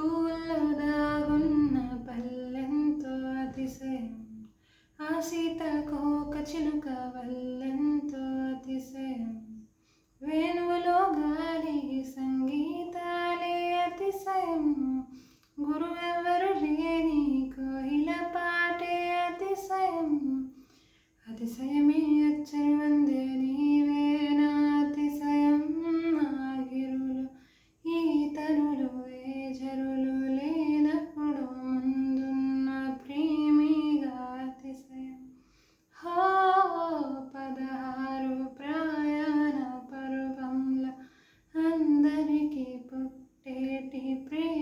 పువ్వుల్లో దాగున్న పల్లెంతో అతిశయం, ఆ సీతాకోక చిలుక వల్లెంతో అతిశయం, వేణువులో గాలి సంగీతాలే అతిశయం, గురువెవ్వరు లేని కోయిల పాటే అతిశయం, అతిశయమే అచ్చరు వందే నీవే నా అతిశయం, ఆగిరులు ఈ తనులు ఏ జరులు లేనప్పుడు ముందున్న ప్రేమిగా అతిశయం. హో 16 ప్రయాణ పర్వంల అందరికీ పుట్టేటి ప్రేమ